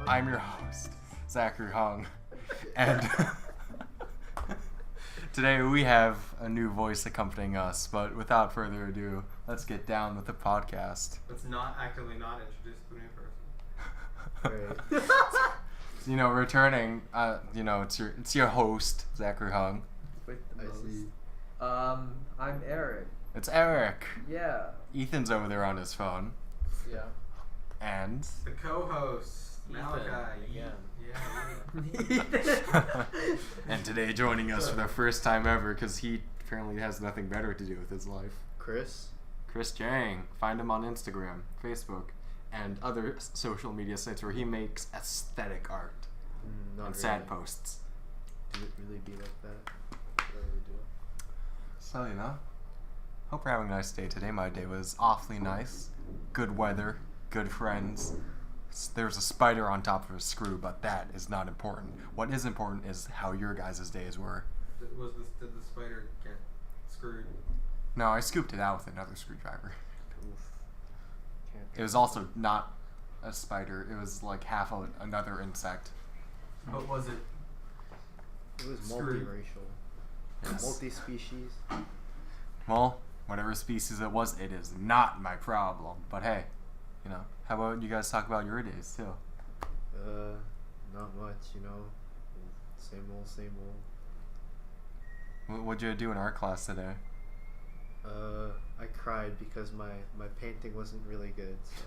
I'm your host, Zachary Hung, and today we have a new voice accompanying us, but without further ado, let's get down with the podcast. Let's not actively not introduce the new person. Right. Returning, it's your host, Zachary Hung. I'm Eric. It's Eric. Yeah. Ethan's over there on his phone. Yeah. And The co-host, Malachi. Again. Yeah. and today joining us for the first time ever, because he apparently has nothing better to do with his life. Chris Jang. Find him on Instagram, Facebook, and other social media sites where he makes aesthetic art and sad posts. Does it really be like that? What do we do? So, hope you're having a nice day today. My day was awfully nice. Good weather, good friends. There's a spider on top of a screw, but that is not important. What is important is how your guys' days were. Did the spider get screwed? No, I scooped it out with another screwdriver. Oof. It was also not a spider. It was like half another insect. But was it? It was Screwed. multiracial. Yes. Multi-species. Well, whatever species it was, it is not my problem. But hey, how about you guys talk about your days too? Not much, Same old. What'd you do in art class today? I cried because my painting wasn't really good, so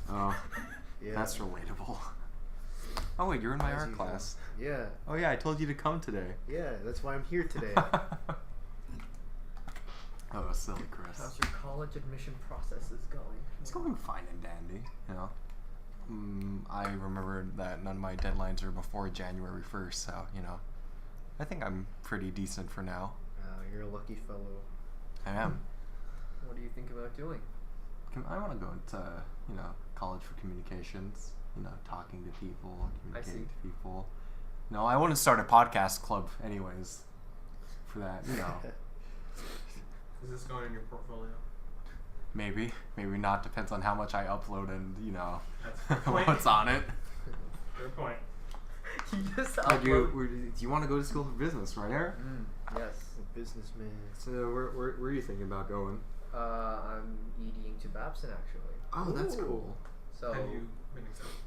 Oh, yeah. that's relatable. Oh wait, you're in my As art usual. class. Yeah. Oh yeah, I told you to come today. Yeah, that's why I'm here today. Oh, silly Chris. How's your college admission process is going? It's going fine and dandy, I remember that none of my deadlines are before January 1st, so, I think I'm pretty decent for now. You're a lucky fellow. I am. What do you think about doing? I want to go into, college for communications, talking to people, communicating to people. No, I want to start a podcast club anyways for that, Is this going in your portfolio? Maybe not. Depends on how much I upload and, That's a good point. what's on it. Good point. You just Do you want to go to school for business, right, Eric? Yes. A businessman. So where are you thinking about going? I'm EDing to Babson actually. Oh, that's Ooh. cool. So Have you been accepted?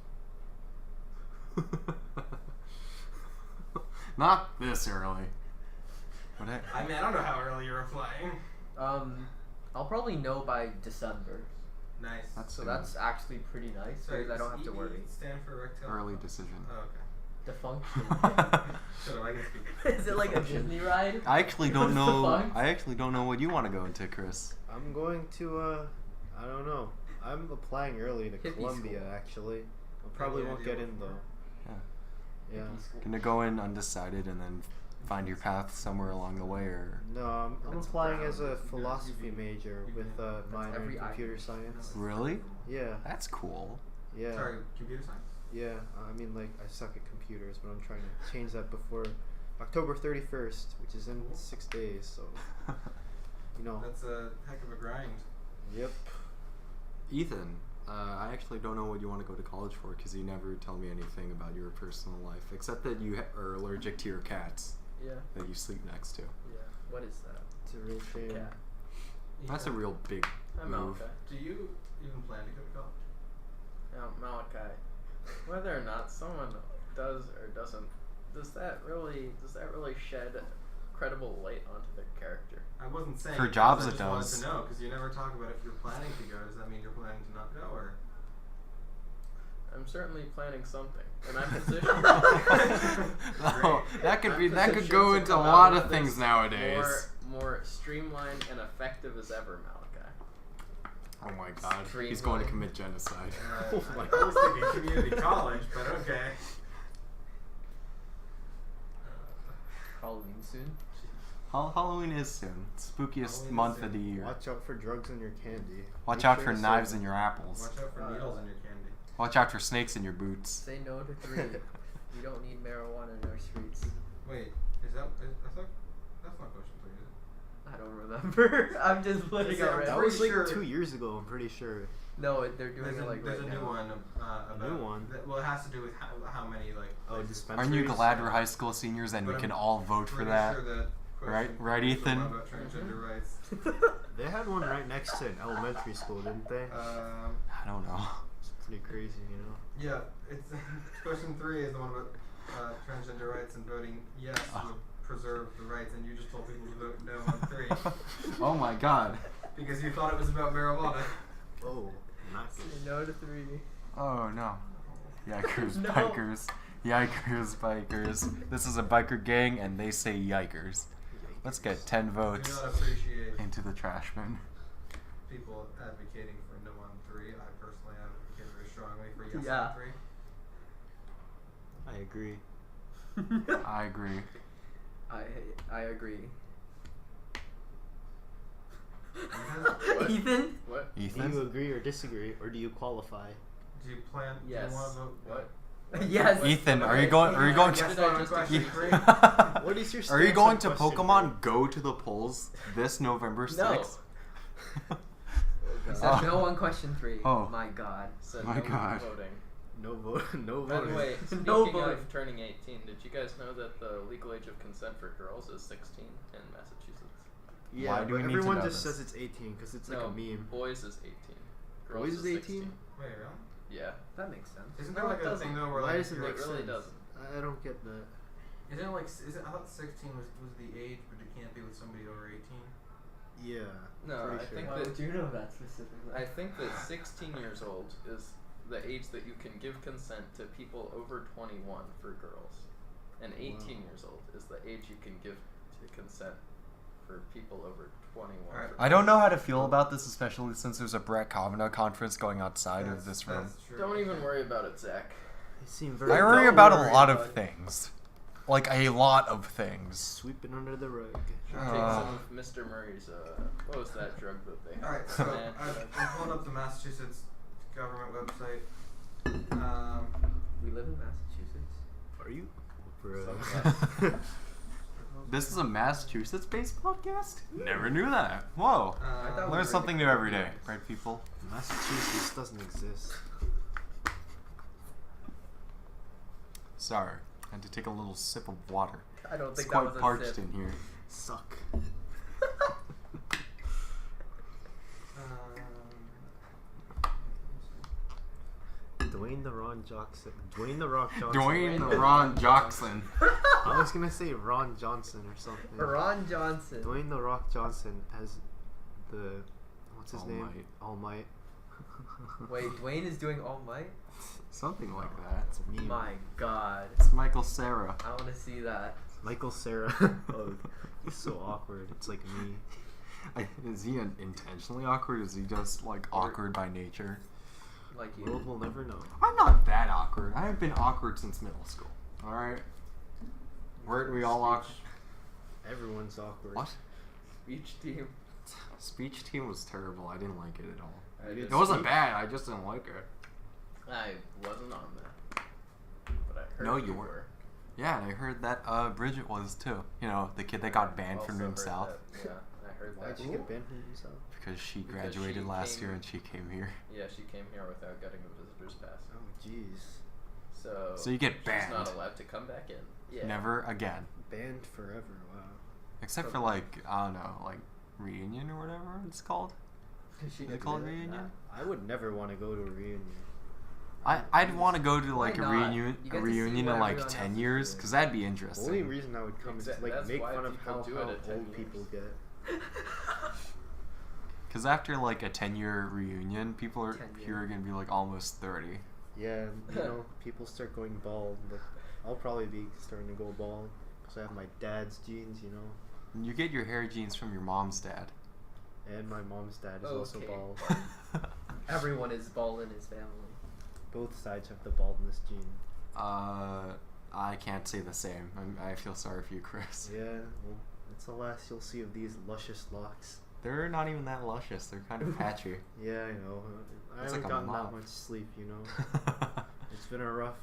Not this early. But hey, I don't know how early you're applying. I'll probably know by December. Nice. So that's actually pretty nice because I don't have to worry. Stand for erectile. early decision. Oh, okay. The function. Shut up, I can speak. Is it like a Disney ride? I actually don't know. Defunct? I actually don't know what you want to go into, Chris. I'm going to, I don't know. I'm applying early to Hippie Columbia, school. actually. I probably Any won't idea get what in, for? though. Yeah. Hippie school. Gonna go in undecided and then find your path somewhere along the way, or No, I'm That's applying brown. as a You philosophy do- major you with do- minor every in computer Irish. science. really? Yeah, That's cool. yeah, Sorry, computer science? yeah. I mean, I suck at computers, but I'm trying to change that before October 31st, which is in 6 days. So, That's a heck of a grind. Yep. Ethan, I actually don't know what you want to go to college for because you never tell me anything about your personal life, except that you are allergic to your cats Yeah. that you sleep next to. Yeah. What is that? It's a real shame. Cat. That's a real big I'm move. Malachi. Do you even plan to go to college? Now, Malachi. Whether or not someone does or doesn't, does that really shed credible light onto their character? I wasn't saying For it jobs I it just does. wanted to know because you never talk about if you're planning to go. Does that mean you're planning to not go, or? I'm certainly planning something, and I'm positioned. No, that could I'm go positioned to into a come lot out of of things this nowadays. More streamlined and effective as ever, Malachi. Oh my God, he's going to Streamlined. commit genocide. Oh my I was thinking community college, but okay. Halloween soon. Halloween is soon. Spookiest Halloween is month soon. of the year. Watch out for drugs in your candy. Watch Make out sure for to knives save in your apples. Watch out for needles in your candy. Watch out for snakes in your boots. Say no to 3. We don't need marijuana in our streets. Wait, is that? I thought that's not question 3, is it? I don't remember. remember. I'm just looking Yeah, already. That pretty was like sure- 2 years ago. I'm pretty sure. No, they're doing There's it a, like there's right a new now. one. About, New one? Well, it has to do with how many like. Oh, places. dispensaries. Aren't you glad we're high school seniors and we But can I'm all vote for Pretty that? Sure that Right? question Right, is the Ethan? one about transgender rights. They had one right next to an elementary school, didn't they? I don't know. It's pretty crazy, you know. Yeah, it's question 3 is the one about transgender rights and voting yes Oh. would preserve the rights, and you just told people to vote no on 3 Oh my god. because you thought it was about marijuana. Oh, not Say good. no to 3. Oh no. Yikers, No. bikers. Yikers, bikers. This is a biker gang and they say yikers. Let's get 10 Do votes not appreciate into the trash bin. people advocating for no on 3. I personally advocate very strongly for yes Yeah. on 3. I agree. I agree. I agree. What? Ethan? What? Do you Ethan? agree or disagree, or do you qualify? Do you plan? Yes. Do you want to vote? What? Yes. Ethan, are Okay, you going? Are you going yes to? on question 3. What is your Are you stance going on to question Pokemon Go to the polls this November 6th? No. He Oh, said Oh. no on question 3. Oh. My God. Said My no God. voting. No vote. No By voting. the way, speaking No of voting. turning 18, did you guys know that the legal age of consent for girls is 16 in Massachusetts? Yeah, Why do we but need to everyone know just this? says it's 18 because it's like no, a meme. boys is 18. Girls Boys is is 16. 18? Wait, really? Yeah. That makes sense. Isn't No, there it like a doesn't. thing though where Why like does it you're make It really sense? doesn't. I don't get that. Isn't it like is it? I thought 16 was the age, but it can't be with somebody over 18. Yeah. No, pretty I sure. think Why that would you know that specifically? I think that 16 years old is the age that you can give consent to people over 21 for girls, and 18 Wow. years old is the age you can give to consent for people over 21. Alright. for I don't girls. know how to feel about this, especially since there's a Brett Kavanaugh conference going outside of this room. That's true. Don't even worry about it, Zach. They seem very. I worry Don't about worry a lot about of it. things. Like a lot of things. sweeping under the rug. Take Uh. some of Mr. Murray's, what was that drug that they had? Alright, so Man, I'm pulling up the Massachusetts government website. We live in Massachusetts. Are you? This is a Massachusetts-based podcast? Never knew that. Whoa. I thought we were Learn in something the new every day, Caribbean. right, people? Massachusetts doesn't exist. Sorry. I had to take a little sip of water. I don't It's think that quite was a parched sip. in here. Suck. Dwayne the Ron Johnson. Dwayne the Rock Johnson. Dwayne the Ron Johnson. I was gonna say Ron Johnson or something. Ron Johnson. Dwayne the Rock Johnson as the what's his All name? Might. All Might. Wait, Dwayne is doing All Might? Something like that. That's a meme. My God. It's Michael Cera. I want to see that. Michael Cera. Oh, he's so awkward. It's like me. Is he intentionally awkward? Or is he just like awkward by nature? Like you. World will never know. I'm not that awkward. I have been awkward since middle school. All right. Weren't we all awkward? Everyone's awkward. What? Speech team. Speech team was terrible. I didn't like it at all. I You just- It wasn't bad. I just didn't like it. I wasn't on that. But I heard No, you were. Yeah, and I heard that Bridget was too. You know, the kid that got banned from Also Noon heard South that. Yeah, I heard Why'd that. you get banned from himself? because she Because graduated she last came- year and she came here. Yeah, she came here without getting a visitor's pass. Oh, jeez. So You get she's banned. not allowed to come back in. Yeah. Never again. Banned forever. Wow. Except for like, I don't know, like reunion or whatever it's called. She Is it gets called rid of reunion? that. I would never want to go to a reunion. I'd want to go to Why like a not? reunion, You a get to see reunion what in like everyone 10 else years, is because that'd be The only interesting. reason I would come is to Exact- like that's make why fun of people how, do it at 10 old people years. get. Because after like a 10-year reunion, people are 10 here are gonna be like almost 30. Yeah, you know, people start going bald. But I'll probably be starting to go bald because I have my dad's genes, you know, And you get your hair genes from your mom's dad. and my mom's dad is also Okay. bald. Everyone is bald in his family. Both sides have the baldness gene. I can't say the same. I feel sorry for you, Chris. Yeah, well, it's the last you'll see of these luscious locks. They're not even that luscious. They're kind of patchy. Yeah, I know. I It's haven't like a gotten mop. that much sleep, you know. It's been a rough.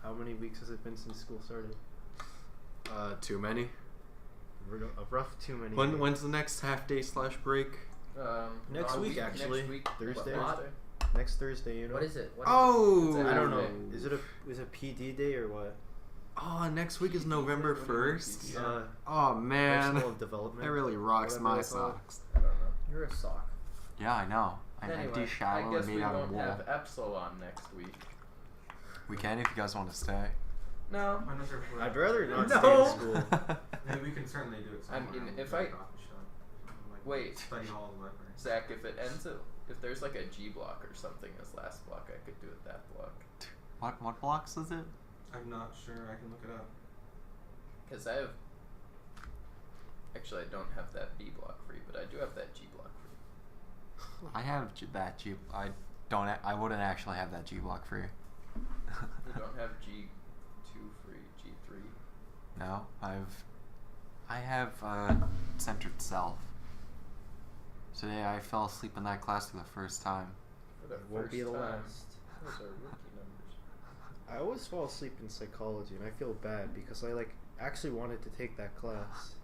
How many weeks has it been since school started? Too many. A rough too many. When's the next half day / break? Next week, actually. Next week, Thursday. Wednesday? Next Thursday, you know. What is it? What Oh, It's I don't Thursday. know. Is it PD day or what? Oh, next week is November 1st. Yeah. Oh man, Personal development. that really rocks whatever my it's called. socks. I don't know. You're a sock. Yeah, I know. I'm Anyway, empty, I shallow, guess and we made out of won't wool. have Epsilon next week. We can if you guys want to stay. No. I'm not sure if we're I'd rather not No. stay in school. Maybe we can certainly do it I somewhere. mean, else, if like I- a coffee shop. Like Wait. study hall or whatever. Zach, if it ends at, if there's like a G block or something as last block, I could do it that block. What blocks is it? I'm not sure. I can look it up. Cause I have. Actually, I don't have that B block free, but I do have that G block free. I have that G. I don't. I wouldn't actually have that G block free. You don't have G2 free, G3. No, I have centered self. Today I fell asleep in that class for the first time. For the Won't be first the time. last. Those are rookie numbers. I always fall asleep in psychology, and I feel bad because I actually wanted to take that class,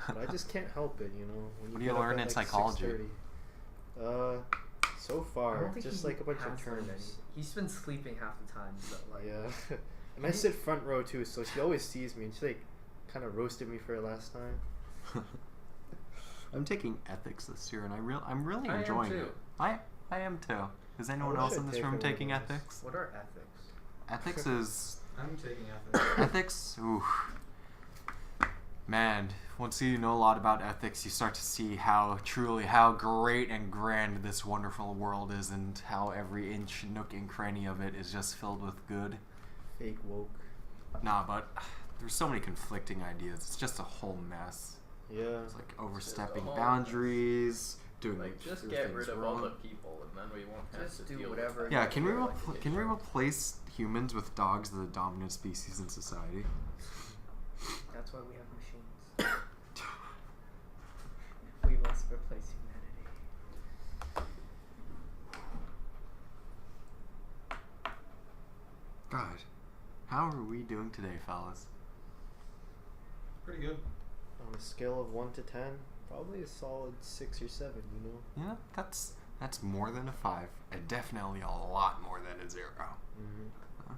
but I just can't help it, you know. When What do you get up learn at, in psychology? 6:30. So I far, don't think just he like a bunch of has learned terms. anything. He's been sleeping half the time. But like, Yeah, and I sit front row too, so she always sees me, and she kind of roasted me for it last time. I'm taking ethics this year, and I'm really I am enjoying too. it. I am too. Is anyone wish else I'd in this taken room one of taking those. ethics? what are ethics? Ethics is I'm taking ethics. ethics. Ooh, man. Once you know a lot about ethics, you start to see how great and grand this wonderful world is, and how every inch, nook, and cranny of it is just filled with good. Fake woke. Nah, but there's so many conflicting ideas. It's just a whole mess. Yeah. It's like overstepping whole boundaries, doing Like, just doing get things rid of wrong. all the people, and then we won't have Just to do deal whatever with Yeah, you can we want. can we replace humans with dogs, the dominant species in society? That's why we have machines. We must replace humanity. God, how are we doing today, fellas? Pretty good. On a scale of 1 to 10, probably a solid 6 or 7. You know. Yeah, that's more than a 5, and definitely a lot more than a 0. Mm-hmm.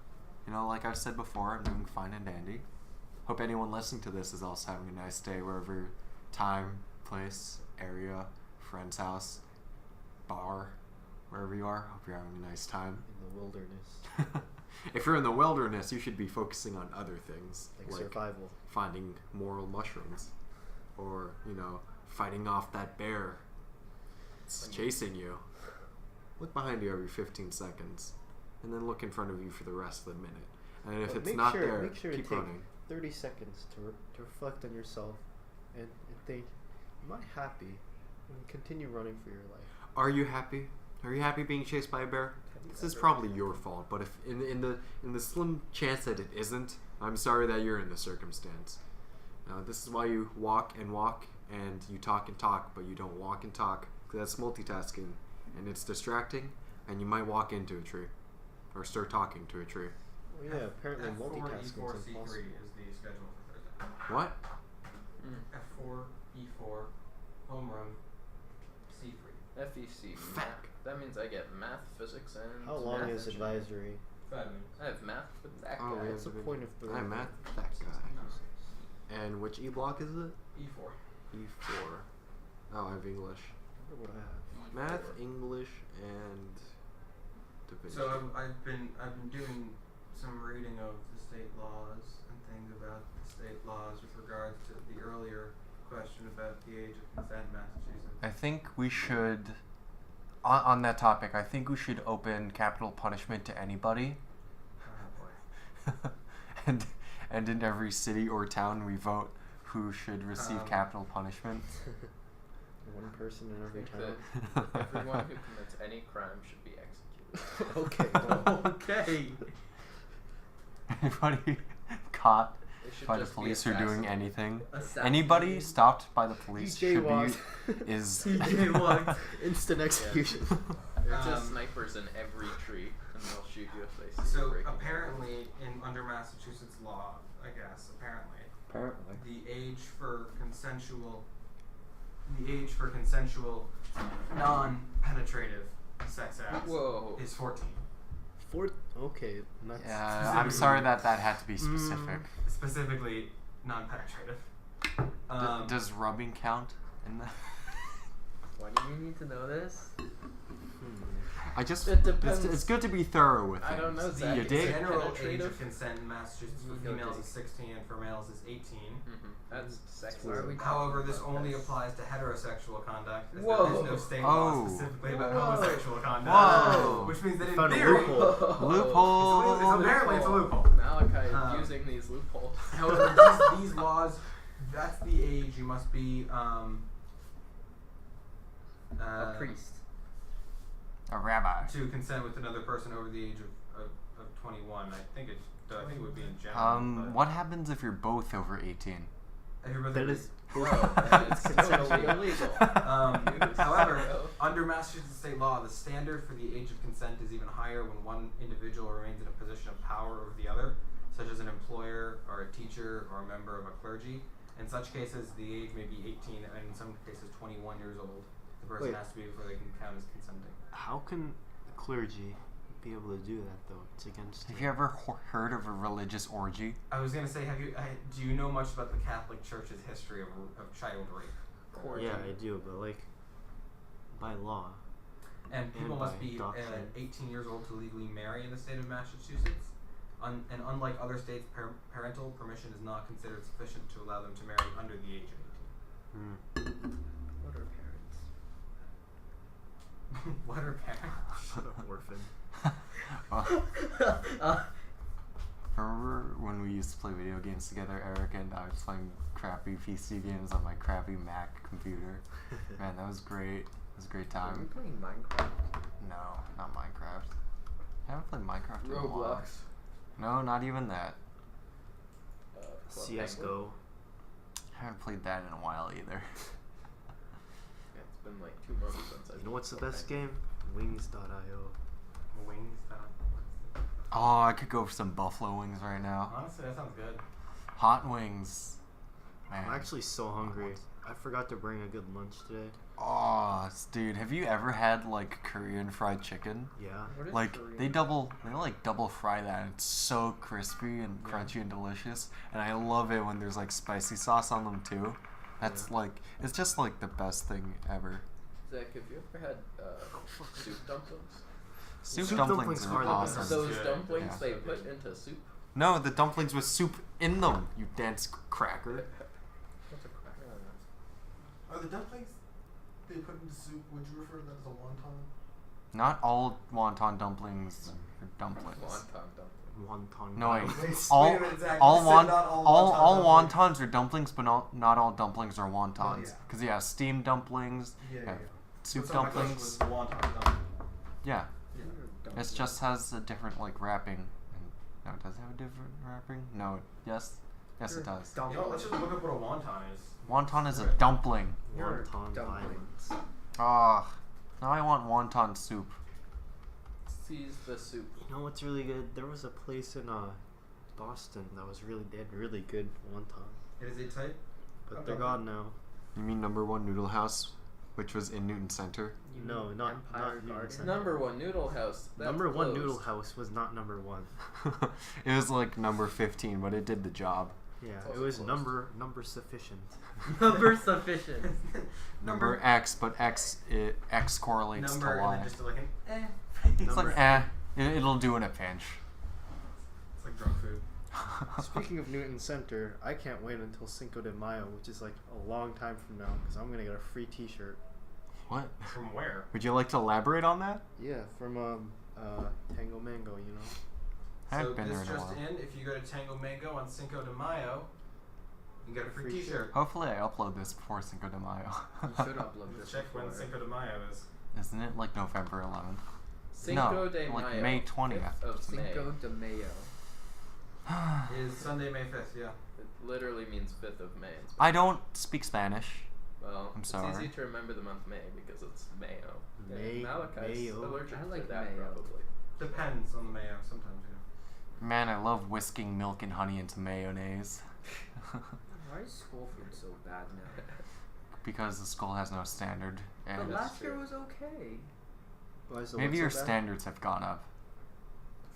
You know, like I've said before, I'm doing fine and dandy. Hope anyone listening to this is also having a nice day wherever time, place, area, friend's house, bar, wherever you are. Hope you're having a nice time. In the wilderness, If you're in the wilderness, you should be focusing on other things, like survival. finding moral mushrooms, or, you know, fighting off that bear. It's chasing you. Look behind you every 15 seconds, and then look in front of you for the rest of the minute. And if But it's make not sure- there, make sure to keep take running. 30 seconds to reflect on yourself and think, am I happy? And continue running for your life. Are you happy? Are you happy being chased by a bear? This is probably your fault, but if in the slim chance that it isn't, I'm sorry that you're in this circumstance. This is why you walk, and you talk and talk, but you don't walk and talk. 'Cause that's multitasking, and it's distracting, and you might walk into a tree, or start talking to a tree. Well, yeah, apparently F4, multitasking E4, is C3 impossible. is the schedule for Thursday. What? F4, E4, home run, C3. FEC. Fuck. Math. That means I get math, physics, and How long math is engineering. advisory? 5 minutes. I have math with that Oh, guy. yeah. What's the point of the I'm at that guy. And which E block is it? E4. E4. Oh, I have English. I wonder what I have. Math, English, and division. So I've been doing some reading of the state laws and things about the state laws with regards to the earlier question about the age of consent in Massachusetts. I think we should, on that topic, I think we should open capital punishment to anybody. Oh boy. and in every city or town we vote who should receive capital punishment. One person in I every think town. that everyone who commits any crime should be executed. Okay. Well, Okay. Anybody caught They should by the just be police or doing assassinated. anything? Assassinated. Anybody stopped by the police He should jaywalked. be is Jaywalked. Instant execution. There's just Um, snipers in every tree, and they'll shoot you if they see you So breaking. apparently, under Massachusetts law, I guess apparently, Apparently. the age for consensual non-penetrative sex acts Whoa. is 14. Okay. That's Yeah, I'm sorry that had to be specific. Specifically non-penetrative. Does rubbing count in the? Why do you need to know this? I just. It depends. It's good to be thorough with I things. don't know, The Zach. You Is dig? it general age penetrative? of consent in Massachusetts for You females dig. is 16 and for males is 18. That's sex. Why are we However, talking this about only this? applies to heterosexual conduct, as Whoa. there is no state law Oh. specifically about Whoa. homosexual conduct. Whoa. Which means that in Found a theory, loophole. Loophole. it's apparently it's a loophole. Malachi is Um, using these loopholes. However, these laws, that's the age you must be A priest. A rabbi. to consent with another person over the age of 21. I think it would be in general. but What happens if you're both over 18? everybody that is. Whoa, that is totally illegal. However, under Massachusetts state law, the standard for the age of consent is even higher when one individual remains in a position of power over the other, such as an employer or a teacher or a member of a clergy. In such cases, the age may be 18 and in some cases 21 years old. The person Wait. has to be before they can count as consenting. How can the clergy be able to do that though? It's against. Have you ever heard of a religious orgy? I was gonna say, do you know much about the Catholic Church's history of child rape? Yeah, I do, but like by law. And people must by be doctrine. 18 years old to legally marry in the state of Massachusetts. And unlike other states, parental permission is not considered sufficient to allow them to marry under the age of 18. What are parents? What are parents? Shut up, orphan. Remember when we used to play video games together, Eric and I was playing crappy PC games on my crappy Mac computer? Man, that was great. It was a great Are we time. playing Minecraft? No, not Minecraft. I haven't played Minecraft in a while. Roblox. No, not even that. CS:GO. I haven't played that in a while either. Yeah, it's been like 2 months since I. You know what's the played best Minecraft. game? Wings.io. Wings. Oh, I could go for some buffalo wings right now. Honestly, that sounds good. Hot wings. Man. I'm actually so hungry. I forgot to bring a good lunch today. Oh, dude, have you ever had like Korean fried chicken? Yeah. What is Like Korean? they like double fry that. It's so crispy and crunchy and delicious, and I love it when there's like spicy sauce on them too. That's Yeah. like it's just like the best thing ever. Zach, have you ever had soup dumplings? Soup Soup dumplings dumplings are are the awesome. best. Those good. dumplings Yeah. they So put good. into soup. No, the dumplings with soup in them. You dense cracker. What's a cracker? Are the dumplings they put into soup, would you refer to that as a wonton? Not all wonton dumplings are dumplings. Wonton dumpling. Wonton. No, wait. Wait, All wait a minute, Zach. all You said won not all all wonton dumplings. wontons are dumplings, but not all dumplings are wontons. yeah. Because yeah, steamed dumplings, Yeah. soup So my question dumplings. was wonton dumpling. Yeah, Yeah. it just has a different like wrapping. And, no, it does it have a different wrapping? No, yes, it does. You know, let's just look up what a wonton is. Wonton is a dumpling. Wonton dumplings. violence. Ah, now I want wonton soup. Seize the soup. You know what's really good? There was a place in Boston that was they had really good wonton, It is a type. but Okay. they're gone now. You mean #1 Noodle House, which was in Newton Center? You No, mean not Empire Newton Garden? Center. Number 1 Noodle House. That's Number one closed. Noodle House was not number one. It was like number 15, but it did the job. Yeah, It's it also was closed. number sufficient. Number sufficient. Number X, but X correlates Number to and Y. then just like an It's Number- like it'll do in a pinch. It's like drunk food. Speaking of Newton Center, I can't wait until Cinco de Mayo, which is like a long time from now, because I'm gonna get a free T-shirt. What? From where? Would you like to elaborate on that? Yeah, from Tango Mango, you know. I So haven't been there this in a just while. in, if you go to Tango Mango on Cinco de Mayo, you can get a free Free T-shirt. Hopefully, I upload this before Cinco de Mayo. You should upload this. Just check when before. Cinco de Mayo is. Isn't it like November 11th? Cinco No, de like Mayo. May 20th. 5th of Cinco May. de Mayo. Is Sunday, May 5th, yeah. It literally means 5th of May. in I Spanish. don't speak Spanish. Well, I'm it's sorry. easy to remember the month May because it's Mayo. May- Malachi's Mayo. allergic I to like that mayo. probably. Depends on the mayo, sometimes, yeah. Man, I love whisking milk and honey into mayonnaise. Why is school food so bad now? Because the school has no standard, But and last year true. was okay. Why is the maybe what your so bad? standards have gone up.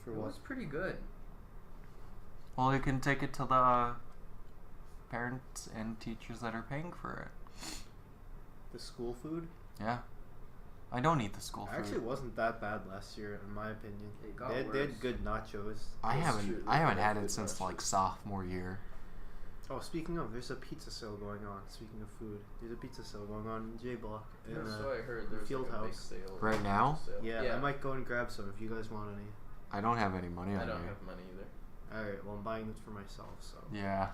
For It what? was pretty good. Well, you can take it to the parents and teachers that are paying for it. The school food? Yeah. I don't eat the school food. Actually, it wasn't that bad last year, in my opinion. It got They had worse. good nachos. I That's haven't true, I they haven't have had good it since like nachos. sophomore year. Oh, speaking of, there's a pizza sale going on. Speaking of food, there's a pizza sale going on in J Block. In, So I heard there's Field like a big House. sale. Right now? Sale. yeah, I might go and grab some if you guys want any. I don't have any money on I don't me. have money either. Alright, well, I'm buying this for myself, so Yeah.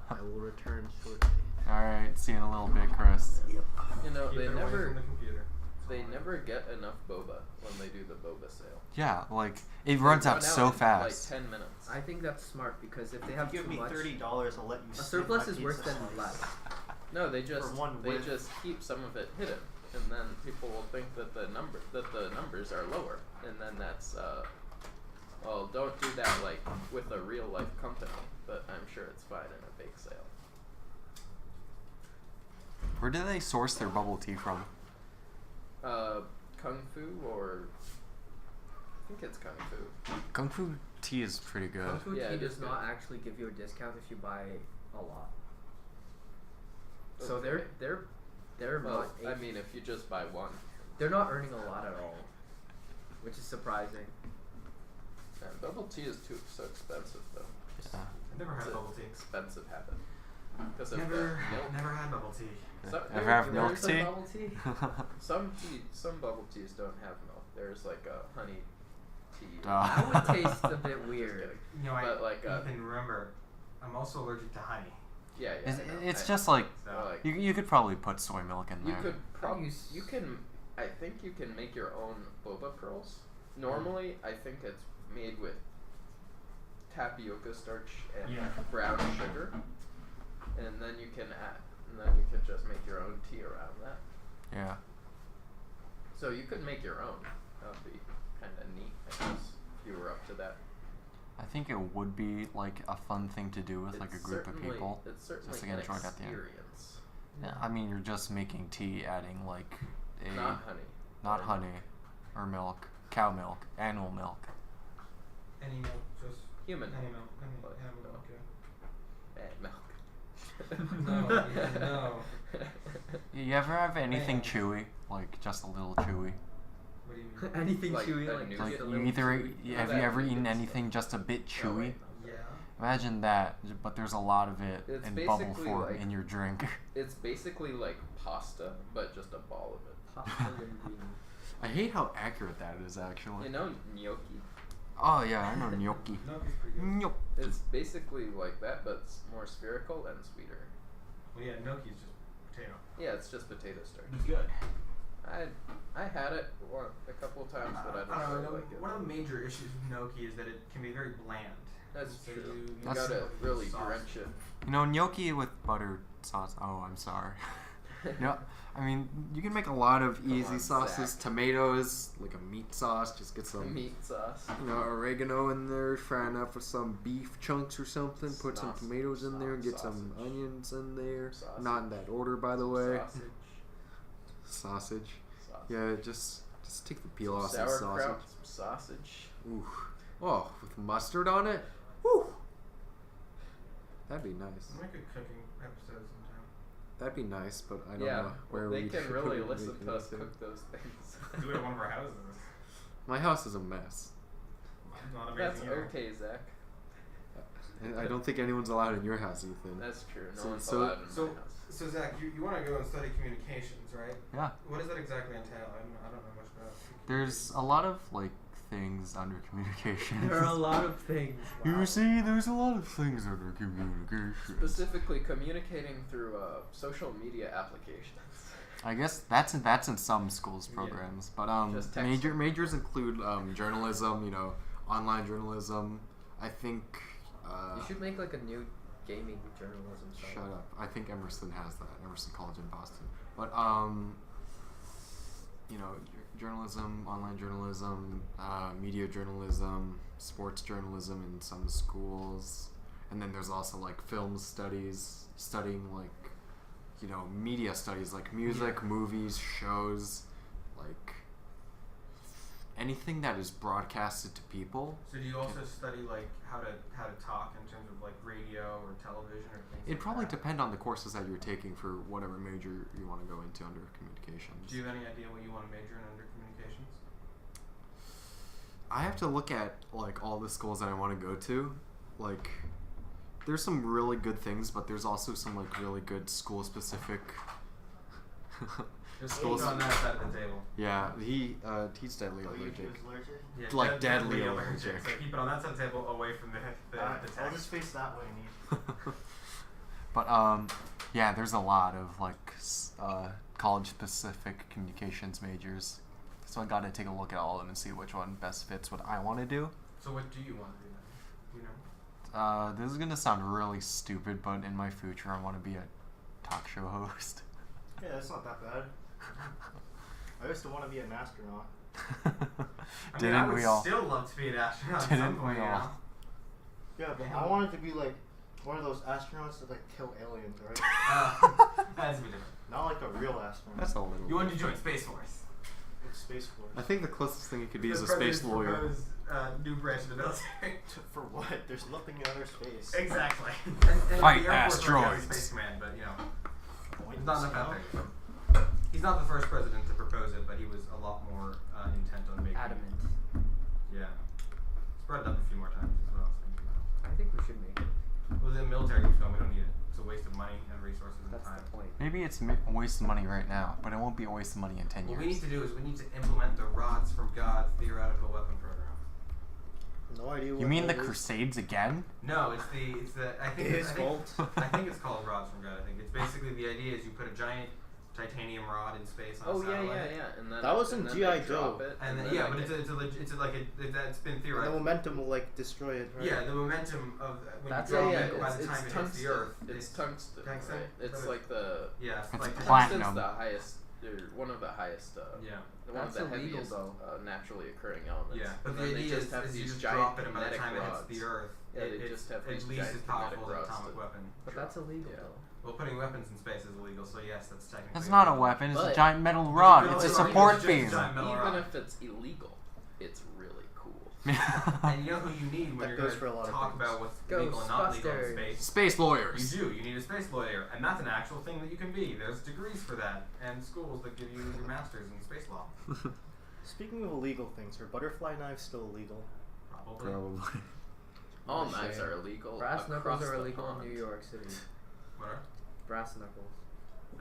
I will return shortly. Alright, see you in a little bit, Chris. You know, Keep they it away never from the computer. they never get enough boba when they do the boba sale. Yeah, like it They runs run out so in, fast. Like 10 minutes. I think that's smart because if they have too much, $30, I'll let you. a surplus is worse than less. No, they just one they whip. just keep some of it hidden, and then people will think that the numbers are lower, and then that's well, don't do that like with a real life company, but I'm sure it's fine in a bake sale. Where do they source their bubble tea from? Kung Fu or I think it's Kung Fu. Kung Fu tea is pretty good. Kung Fu Yeah, tea it is does not good. actually give you a discount if you buy a lot. So Okay. they're Well, not. I mean, if you just buy one, They're not earning a lot at all, which is surprising. and bubble tea is so expensive though. Yeah. I've never It's had an bubble tea. expensive habit because of Never, the milk. never had bubble tea. So- Ever there- have milk there's tea? Bubble tea? Some bubble teas don't have milk. There's like a honey tea. Duh. That would taste a bit weird. You know, But like, Ethan, remember, I'm also allergic to honey. Yeah, yeah. It's, I know. it's I- just like So, like you could probably put soy milk in you there. could How do you you can. I think you can make your own boba pearls. Normally, I think it's made with tapioca starch and Yeah. brown sugar, and then you can just make your own tea around that. Yeah. So you could make your own. That would be kind of neat, I guess, if you were up to that. I think it would be like a fun thing to do with like a It's group of certainly- people. It's certainly just to get an enjoyed at the end. experience. Yeah, I mean, you're just making tea, adding like a Not honey. not Or honey or milk, cow milk, animal milk. any milk, just Human. any milk, any Like, animal no. milk. Milk. No, yeah, no. You ever have anything Man. chewy, like just a little chewy? What do you mean? Anything Like chewy, a like new- just Like a you little either chewy. have that you ever vegan eaten stuff. anything just a bit Oh, chewy? wait, Yeah. Imagine that, but there's a lot of it It's in bubble basically form like- in your drink. It's basically like pasta, but just a ball of it. Pasta linguine. I hate how accurate that is, actually. You know gnocchi? Oh yeah, I know gnocchi. Milk is pretty good. Gnocchi. It's basically like that, but it's more spherical and sweeter. Well, yeah, gnocchi is just potato. Yeah, it's just potato starch. It's good. I had it a couple of times, but I don't don't know. really like it. One of the major issues with gnocchi is that it can be very bland. That's So true. You You That's- gotta really sauce. drench it. You know, gnocchi with butter sauce. Oh, I'm sorry. No, I mean, you can make a lot of Come easy on, sauces. Zach. Tomatoes, like a meat sauce. Just get some, Meat sauce. you know, oregano in there. Fry it up with some beef chunks or something. Put some Sausage. tomatoes in there. Get some Sausage. onions in there. Sausage. Not in that order, by the way. Sausage. Sausage. Sausage. Yeah, just take the peel off some Sauerkraut, sausage. some sausage. Ooh. Oh, with mustard on it. Woo. That'd be nice. We could cooking episode sometime. That'd be nice, but I don't Yeah, know where they we can really we listen can to us listen. cook those things. Do it at one of our houses. My house is a mess. It's not That's amazing. either. okay, Zach. And I don't think anyone's allowed in your house, Ethan. That's true. No So- one's so- allowed in So, my house. so Zach, you want to go and study communications, right? Yeah. What does that exactly entail? I don't know much about. There's a lot of like things under communications. There are a lot of things. Wow. You see, there's a lot of things under communications. Specifically, communicating through social media applications. I guess that's in some schools Yeah. programs, but Just texting. majors include journalism. You know, online journalism. I think. You should make like a new gaming journalism site. Shut up. I think Emerson has that. Emerson College in Boston. But you know, journalism, online journalism, media journalism, sports journalism in some schools, And then there's also like film studies, studying like, you know, media studies like music, movies, shows, like anything that is broadcasted to people. So do you also study like how to talk in terms of like radio or television or things? It'd like probably that? depend on the courses that you're taking for whatever major you want to go into under communications. Do you have any idea what you want to major in under communications? I have to look at like all the schools that I want to go to. Like, there's some really good things, but there's also some like really good school specific. Just schools. on that side of the table. Yeah, he's deadly Oh, you allergic. choose allergic? Yeah, Like deadly allergic. So keep it on that side of the table, away from the Alright, text. I'll just face that way, Neve. But yeah, there's a lot of like college specific communications majors. So I got to take a look at all of them and see which one best fits what I want to do. So what do you want to do then? Do you know? This is gonna sound really stupid, but in my future, I want to be a talk show host. Yeah, that's not that bad. I used to want to be an astronaut. I Didn't mean, I would we all? still love to be an astronaut at Didn't some point, we you all? know? Yeah, but Yeah. I wanted to be like one of those astronauts that like kill aliens, right? That's a bit different. Not like a real astronaut. That's a little. You wanted to join Space Force. Like Space Force. I think the closest thing it could be is The a space president's lawyer. proposed, new branch of the military. For what? There's nothing in outer space. Exactly. And Fight the Air Force already has asteroids. Space Command, but you know, Point there's not enough out out. there. He's not the first president to propose it, but he was a lot more intent on making Adamant. it. Yeah. He's brought it up a few more times as well. So, I think we should make it. well, the military keeps going, we don't need it. It's a waste of money and resources and That's time. the point. Maybe it's a waste of money right now, but it won't be a waste of money in 10 What years. we need to do is we need to implement the Rods from God theoretical weapon program. No idea what You mean the that is. Crusades again? No, it's the I think His I think, fault. I think it's called Rods from God. I think it's basically the idea is you put a giant titanium rod in space on Oh a yeah, satellite. yeah. And then That was in and then G.I. they drop Joe. it, And then, then yeah, I but get- it's like that's been And the theorized. momentum will like destroy it, right? Yeah, the momentum of when That's you drop yeah, it by the it's time it hits tungsten. the Earth, It's tungsten. tungsten? Right? It's But like the yeah, It's like platinum. tungsten's the highest, or one of the highest. yeah. One That's of the illegal, heaviest though. Naturally occurring elements. Yeah, but And the then they idea just have is you these just giant drop it and by the kinetic time it hits rods. the Earth, Yeah, they it's just have at these least giant as powerful kinetic as an rods atomic to- weapon. But that's illegal Yeah. though. Well, putting weapons in space is illegal, so yes, that's technically. It's not a illegal. weapon, it's a But- giant metal rod. No, It's a it's support just a beam. giant metal Even rod. if it's illegal, it's really cool. And you know who you need when That you're goes going for a lot to of talk things. about what's legal and not legal in Ghostbusters. space? Space lawyers. You do. You need a space lawyer, and that's an actual thing that you can be. There's degrees for that, and schools that give you your masters in space law. Speaking of illegal things, are butterfly knives still illegal? Probably. Probably. All What a knives shame. are illegal. Brass across knuckles are the illegal pond. in New York City. What are? Brass knuckles.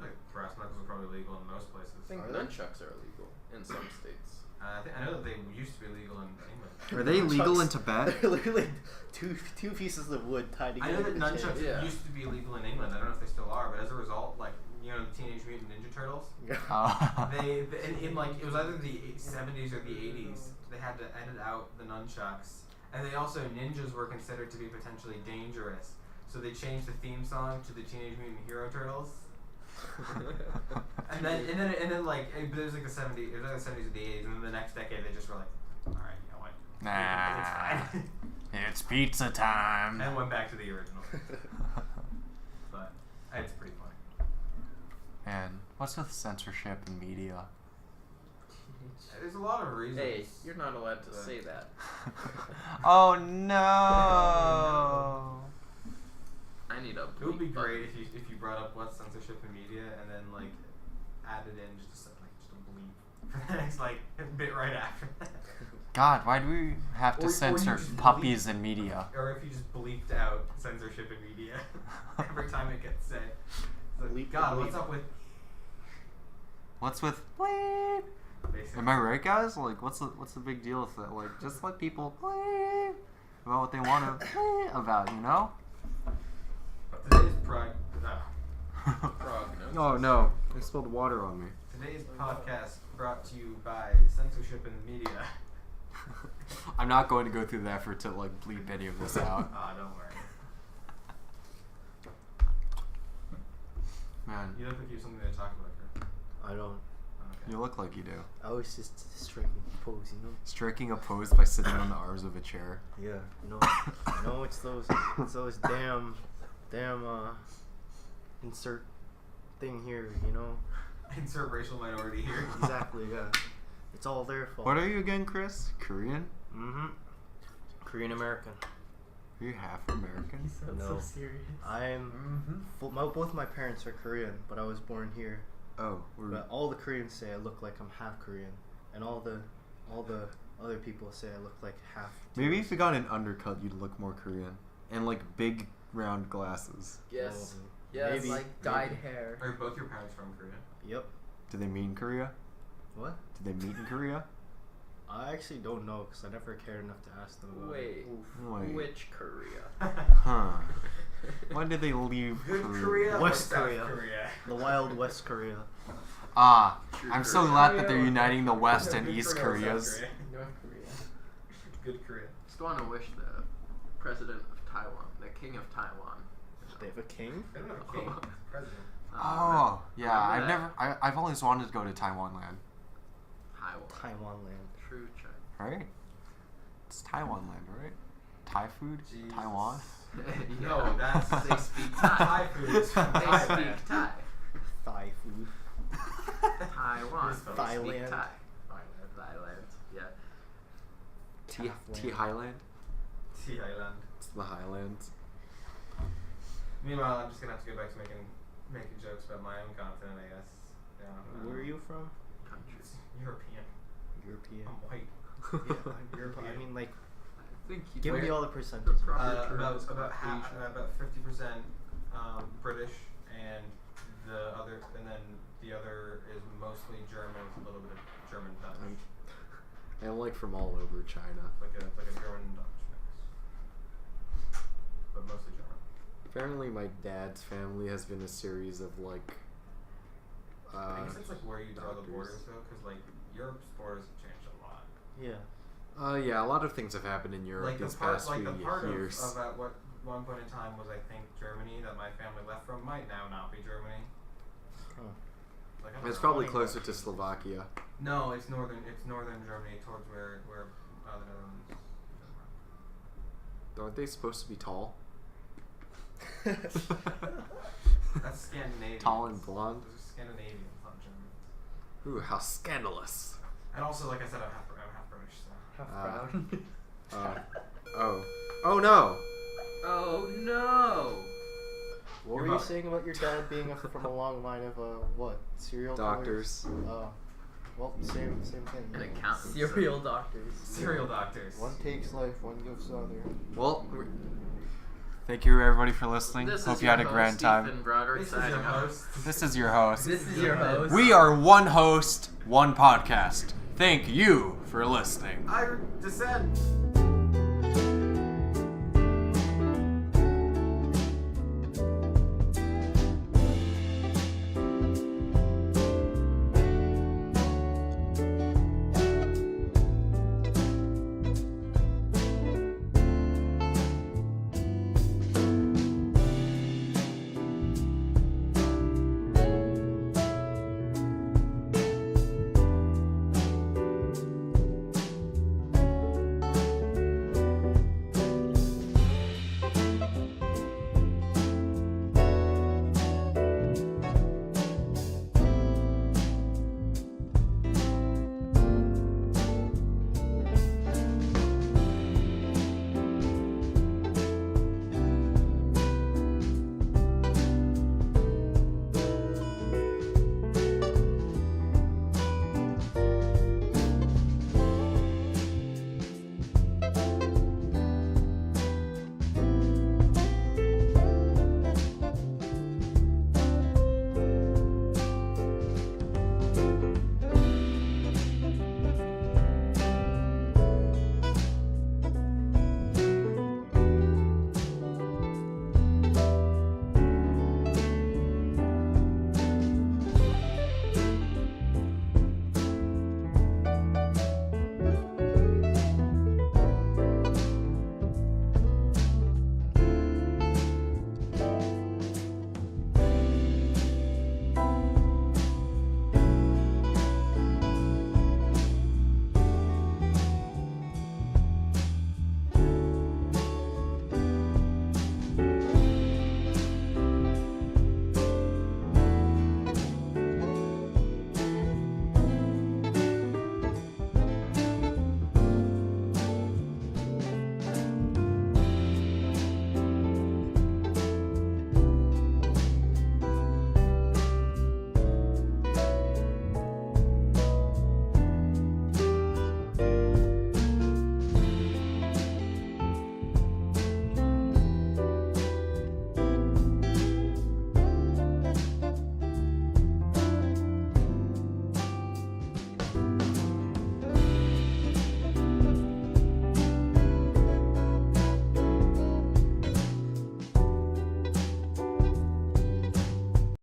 Like, brass knuckles are probably legal in most places. I think Are they? nunchucks are illegal in some states. I know that they used to be legal in England. Are they legal in Nunchucks- Tibet? They're literally two pieces of wood tied I together. know that with a chain. nunchucks Yeah. used to be illegal in England. I don't know if they still are, but as a result, like, you know, the Teenage Mutant Ninja Turtles, they in like it was either the 70s or the 80s. They had to edit out the nunchucks, and they also ninjas were considered to be potentially dangerous. So they changed the theme song to the Teenage Mutant Hero Turtles. And then like it was like the 70s, it was like the 70s or the 80s, and then the next decade they just were like, all right, you know what? Nah. It's fine. It's pizza time. And went back to the original. But it's pretty funny. And what's with censorship in media? There's a lot of reasons. Hey, you're not allowed to say that. Oh no! I need a. It would be bleep great button. if you brought up what's censorship in media and then like added in just a bleep for the next like bit right after that. God, why do we have Or to you censor just puppies in media? Or if you just bleeped out censorship in media every time it gets said. It's like, Bleep the God, bleep. what's up with What's with bleep? basically? Am I right, guys? Like, what's the big deal with that? Like, just let people bleep about what they want to bleep about, you know? Today's Prognosis. Oh no! I spilled water on me. Today's podcast brought to you by censorship in the media. I'm not going to go through the effort to like bleep any of this out. Ah, don't worry. Man, You look like you have something to talk about, Chris. I don't. Okay. You look like you do. I was just striking a pose, you know. Striking a pose by sitting on the arms of a chair. Yeah, it's those damn insert thing here, you know. Insert racial minority here. Exactly, yeah. It's all their fault. What are you again, Chris? Korean? Mm-hmm. Korean American. Are you half American? He sounds No. so serious. I'm both my parents are Korean, but I was born here. Oh, But all the Koreans say I look like I'm half Korean, and all the other people say I look like half. maybe if you got an undercut, you'd look more Korean. And like big round glasses. Yes. Probably. Yes. Maybe. Like dyed hair. Are both your parents from Korea? Yep. Do they meet in Korea? What? Do they meet in Korea? I actually don't know because I never cared enough to ask them about it. Wait. Which Korea? Huh. Why did they leave Good Korea? Korea or West South Korea. Korea? The wild West Korea. Ah, True I'm so Korea. glad that they're uniting the West and Good East Korea or South Koreas. Korea? North Korea. Good Korea. Just want to wish the president of Taiwan, the king of Taiwan. They have a king? They don't have a king. President. Oh, yeah. remember I've always wanted to go to Taiwan land. Taiwan. Taiwan land. True China. Right? It's Taiwan land, right? Thai food? Jesus. Taiwan? No, that's they speak Thai Thai. food is from They Thailand. speak Thai. Thai food. Taiwan. They speak Thailand. Thai. Thailand. Thailand. Yeah. Tea Highland? Tea Island. It's the Highlands. Meanwhile, I'm just gonna have to go back to making jokes about my own continent, I guess. Yeah. Where are you from? Countries. European. European. I'm white. Yeah, I'm European. I mean, like, I think you give me wait. all the percentages. The proper term About is about half, Asian. about 50% British, and the other is mostly German with a little bit of German Dutch, I'm like from all over China. like a German Dutch mix, but mostly German. Apparently, my dad's family has been a series of like. I guess it's like where you draw the doctors. borders though, because like Europe's borders have changed a lot. Yeah. Yeah, a lot of things have happened in Europe Like the these part, past like few the part years. of at what one point in time was I think Germany that my family left from might now not be Germany. Huh. Like, I don't It's know. probably closer to Slovakia. No, it's northern Germany towards where the Netherlands. Aren't they supposed to be tall? That's Scandinavian. Tall and blonde? Those are Scandinavians, not Germans. Ooh, how scandalous. And also, like I said, I'm half British, so. Half Uh, brown. Oh no! Oh no! What Your were you mother. saying about your dad being from a long line of what? Serial Doctors. killers? Oh. Well, same thing. An yeah. accountant. Serial doctors. Serial doctors. One takes life, one gives the other. Well, thank you everybody for listening. This Hope is you had a your grand host, time. Ethan Broderick, This is your signing off. host. This is your host. This is your host. We are one host, one podcast. Thank you for listening. I descend.